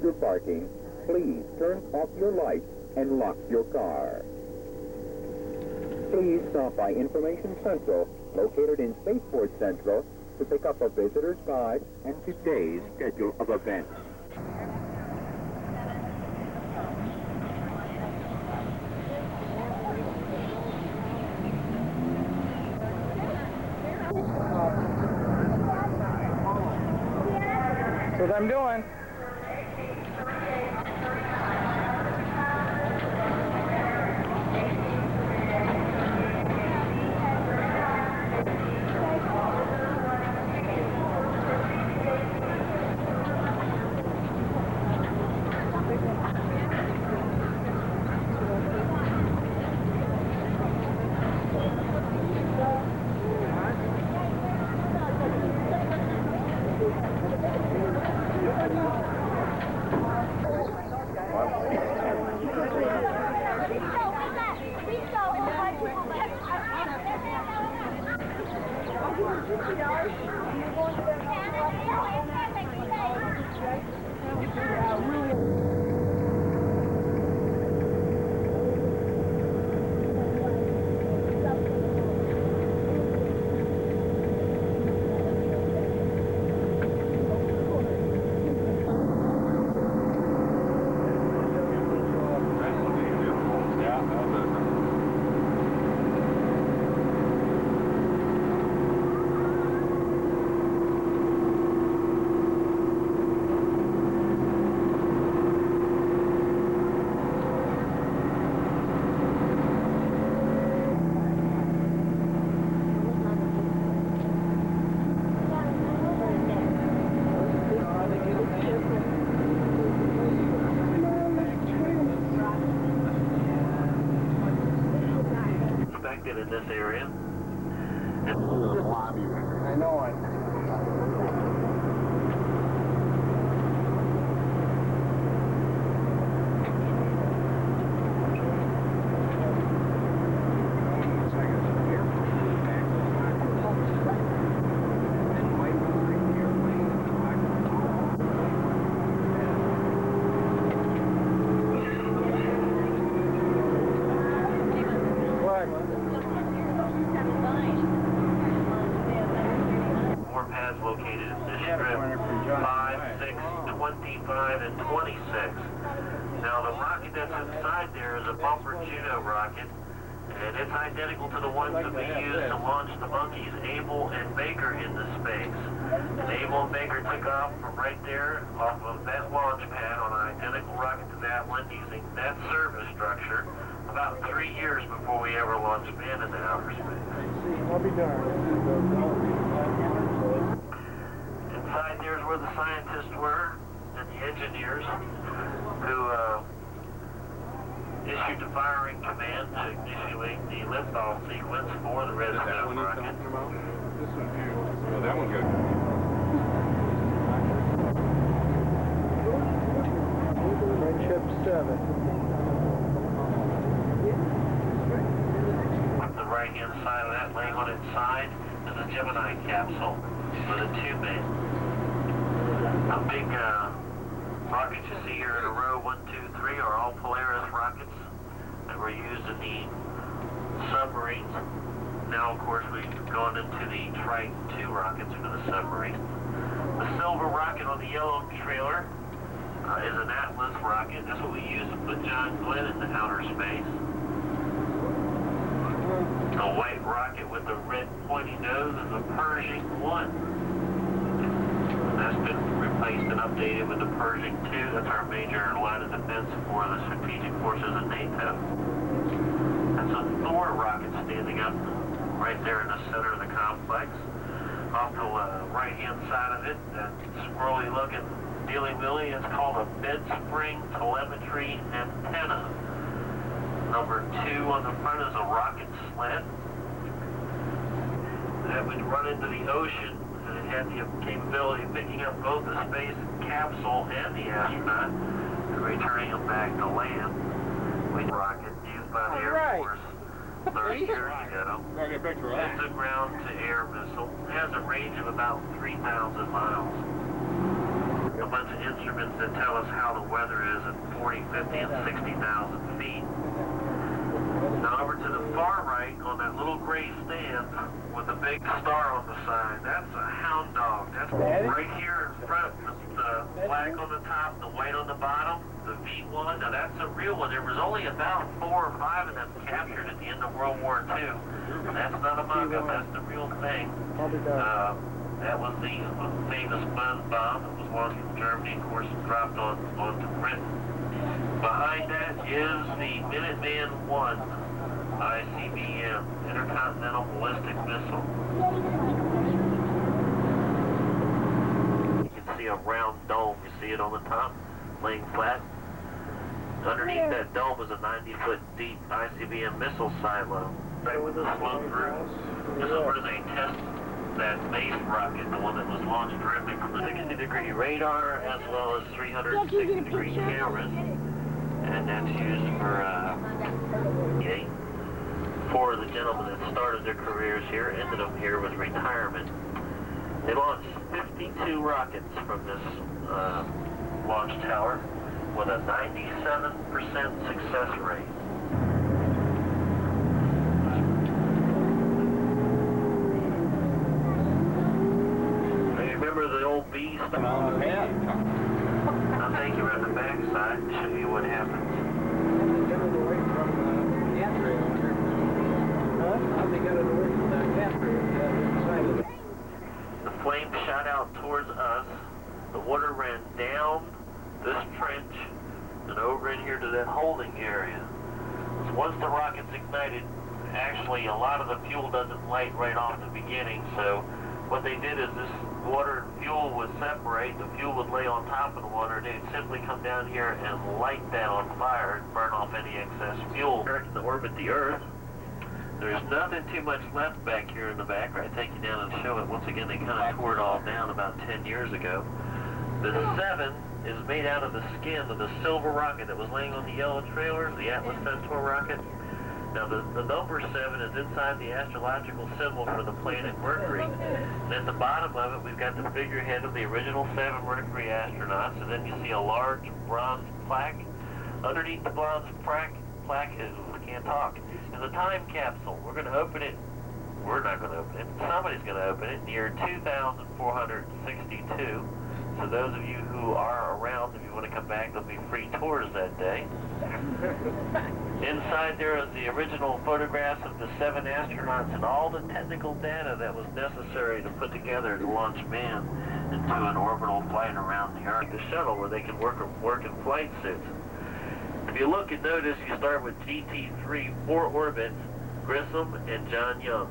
after parking, please turn off your lights and lock your car. Please stop by Information Central, located in Spaceport Central, to pick up a visitor's guide and today's schedule of events. That's what I'm doing. In this area. I know it. Located in this strip 5, 6, 25, and 26. Now the rocket that's inside there is a Bumper Juno rocket, and it's identical to the ones that we used to launch the monkeys Able and Baker into space. And Able and Baker took off from right there off of that launch pad on an identical rocket to that one using that service structure about 3 years before we ever launched man into outer space. I'll be darned. Inside there's where the scientists were and the engineers who issued the firing command to initiate the liftoff sequence for the Redscope rocket. This one here. Oh, that one goes. Friendship 7. On the right-hand side of that, laying on its side, is a Gemini capsule with a tube in. The big rockets you see here in a row, 1, 2, 3, are all Polaris rockets that were used in the submarines. Now, of course, we've gone into the Triton II rockets for the submarine. The silver rocket on the yellow trailer is an Atlas rocket. That's what we used to put John Glenn into outer space. The white rocket with the red pointy nose is a Pershing I. That's been replaced and updated with the Pershing II. That's our major line of defense for the strategic forces of NATO. That's a Thor rocket standing up right there in the center of the complex. Off the right-hand side of it, that squirrely looking dealy-willy, it's called a bed spring telemetry antenna. Number 2 on the front is a rocket sled that would run into the ocean, and it had the capability of picking up both the space capsule and the astronaut and returning them back to land. With a rocket used by the Air Force 30 years ago. It's a ground-to-air missile. It has a range of about 3,000 miles. a bunch of instruments that tell us how the weather is at 40, 50, and 60,000 feet. Now over to the far right on that little gray stand with a big star on the side, that's a hound dog. That's right here in front, the black on the top, the white on the bottom, the V1. Now that's a real one. There was only about 4 or 5 of them captured at the end of World War II. That's not a mock-up, that's the real thing. That was the famous Buzz bomb that was launched from Germany, of course, dropped onto Britain. Behind that is the Minuteman I ICBM, Intercontinental Ballistic Missile. You can see a round dome. You see it on the top, laying flat. Underneath that dome is a 90-foot deep ICBM missile silo. Right with the flow through. This is where they test that base rocket, the one that was launched directly from the 60-degree radar, as well as 360-degree cameras. And that's used for, four of the gentlemen that started their careers here, ended up here with retirement. They launched 52 rockets from this launch tower with a 97% success rate. Remember the old beast? I'll take you around the back side and show you what happens. The flame shot out towards us. The water ran down this trench and over in here to that holding area. So once the rocket's ignited, actually a lot of the fuel doesn't light right off the beginning, so what they did is this water and fuel would separate, the fuel would lay on top of the water, and they'd simply come down here and light that on fire and burn off any excess fuel. To orbit the Earth, there's nothing too much left back here in the back. I'll take you down and show it. Once again, they kind of tore it all down about 10 years ago. The 7 is made out of the skin of the silver rocket that was laying on the yellow trailer, the Atlas Centaur rocket. Now, the number 7 is inside the astrological symbol for the planet Mercury. And at the bottom of it, we've got the figurehead of the original 7 Mercury astronauts, and then you see a large bronze plaque. Underneath the bronze plaque is, I can't talk, is a time capsule. We're going to open it. We're not going to open it. Somebody's going to open it near 2462. So those of you who are around, if you want to come back, there'll be free tours that day. Inside there is the original photographs of the 7 astronauts and all the technical data that was necessary to put together to launch man into an orbital flight around the Earth. The shuttle where they can work in flight suits. If you look and notice, you start with GT3, 4 orbits, Grissom and John Young.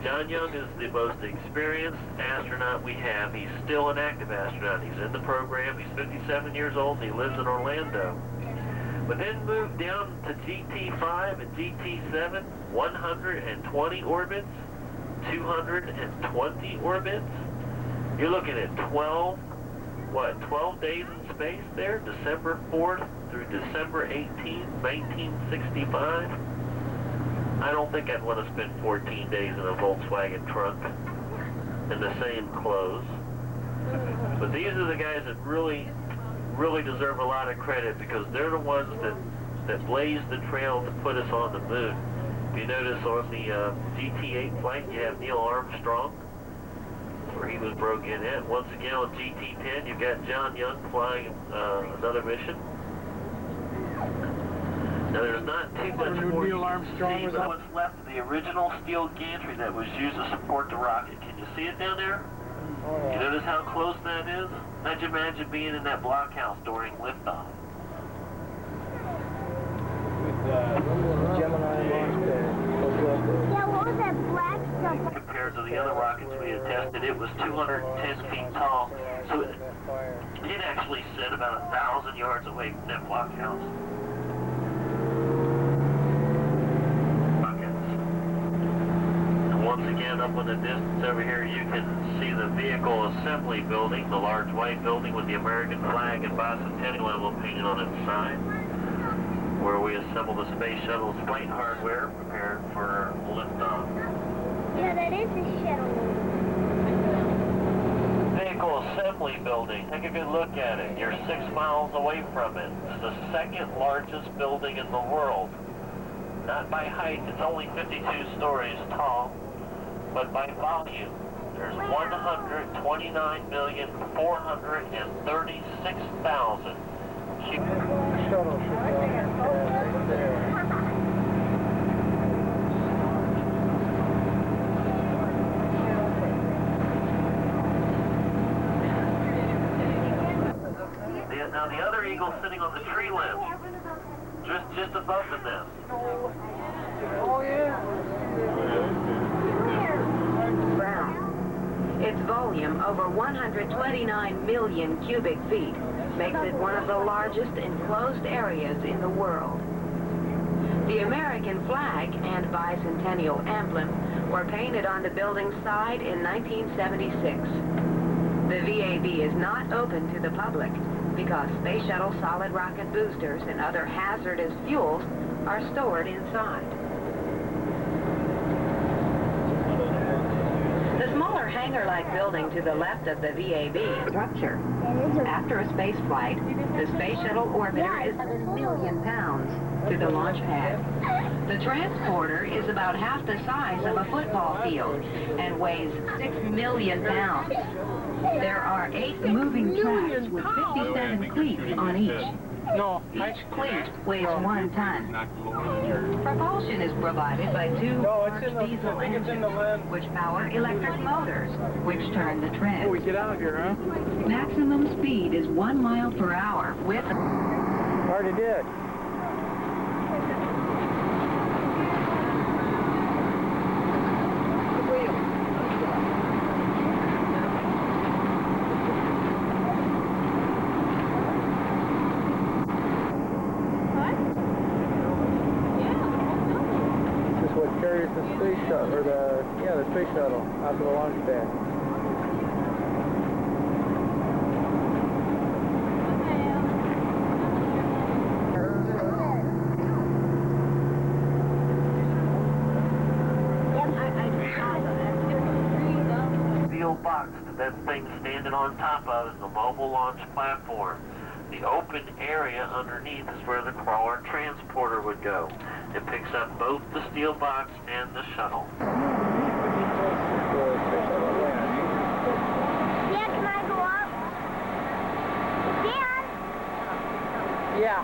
John Young is the most experienced astronaut we have. He's still an active astronaut. He's in the program. He's 57 years old and he lives in Orlando. But then move down to GT5 and GT7, 120 orbits, 220 orbits. You're looking at 12 days in space there, December 4th through December 18th, 1965. I don't think I'd want to spend 14 days in a Volkswagen trunk in the same clothes. But these are the guys that really deserve a lot of credit because they're the ones that blazed the trail to put us on the moon. If you notice on the GT8 flight, you have Neil Armstrong, where he was broke in at. Once again on GT10, you've got John Young flying another mission. Now there's not too much more Neil Armstrong was what's left of the original steel gantry that was used to support the rocket. Can you see it down there? You notice how close that is? How'd you imagine being in that blockhouse during liftoff? Gemini launch pad. Yeah, what was that black stuff? Compared to the other rockets we had tested, it was 210 feet tall. So it actually set about 1,000 yards away from that blockhouse. Once again, up in the distance over here, you can see the vehicle assembly building, the large white building with the American flag and bicentennial emblem painted on its side, where we assemble the space shuttle's flight hardware prepared for liftoff. Yeah, that is a shuttle. Vehicle assembly. Assembly Building. Take a good look at it. You're 6 miles away from it. It's the second largest building in the world. Not by height, it's only 52 stories tall, but by volume. There's 129,436,000 cubic. Shuttle should go right there. Now the other eagle's sitting on the tree limb, just above the nest. Oh, yeah. Brown. Its volume, over 129 million cubic feet, makes it one of the largest enclosed areas in the world. The American flag and bicentennial emblem were painted on the building's side in 1976. The VAB is not open to the public because Space Shuttle solid rocket boosters and other hazardous fuels are stored inside. The smaller hangar-like building to the left of the VAB structure. After a space flight, the Space Shuttle orbiter is 7 million pounds to the launch pad. The transporter is about half the size of a football field and weighs 6 million pounds. There are 8 moving tracks with 57 cleats on each. No, Each cleat weighs 1 ton. Propulsion is provided by 2 large diesel engines, which power electric motors, which turn the treads. we get out of here, huh? Maximum speed is 1 mile per hour with... Already did. Carries the space shuttle, or the space shuttle out to the launch pad. Steel box that that thing's standing on top of is the mobile launch platform. The open area underneath is where the crawler transporter would go. It picks up both the steel box and the shuttle. Dad, can I go up? Dad? Yeah.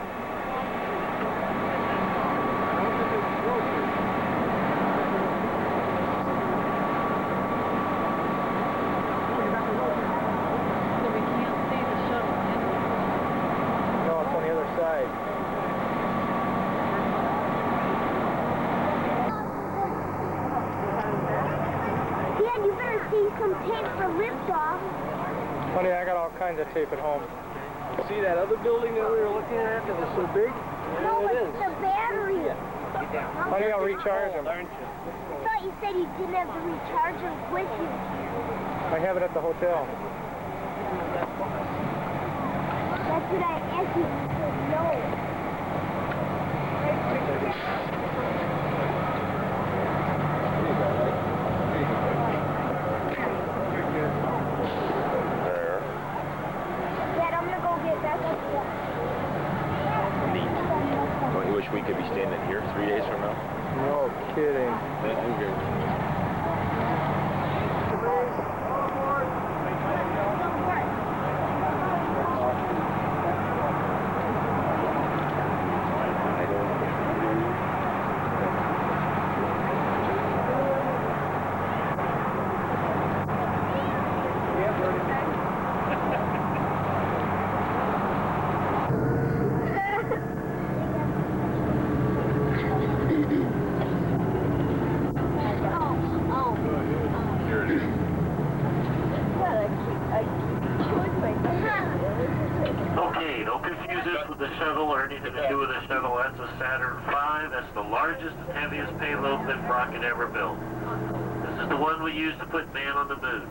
No, it's on the other side. Dad, you better see some tape for liftoff. Honey, I got all kinds of tape at home. See that other building that we were looking at that was so big? No, it's the battery. Honey, I'll recharge them. I thought you said you didn't have the recharger with you. I have it at the hotel. That's what I asked you. You said no. Dad, I'm gonna go get back up to Neat. Don't you wish we could be standing here 3 days from now? No kidding. Okay, don't confuse this with the shuttle or anything to do with the shuttle. That's a Saturn V. That's the largest and heaviest payload that rocket ever built. This is the one we used to put man on the moon.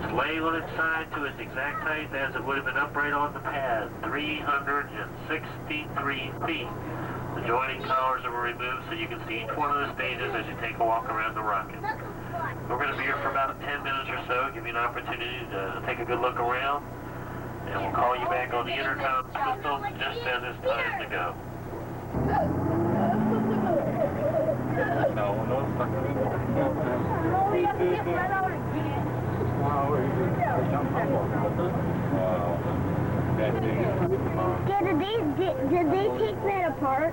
It's laying on its side to its exact height as it would have been upright on the pad, 363 feet. The joining collars were removed so you can see each one of the stages as you take a walk around the rocket. We're going to be here for about 10 minutes or so, give you an opportunity to take a good look around, and we'll call you back on the intercom system just as it's time to go. Dad, did they take that apart?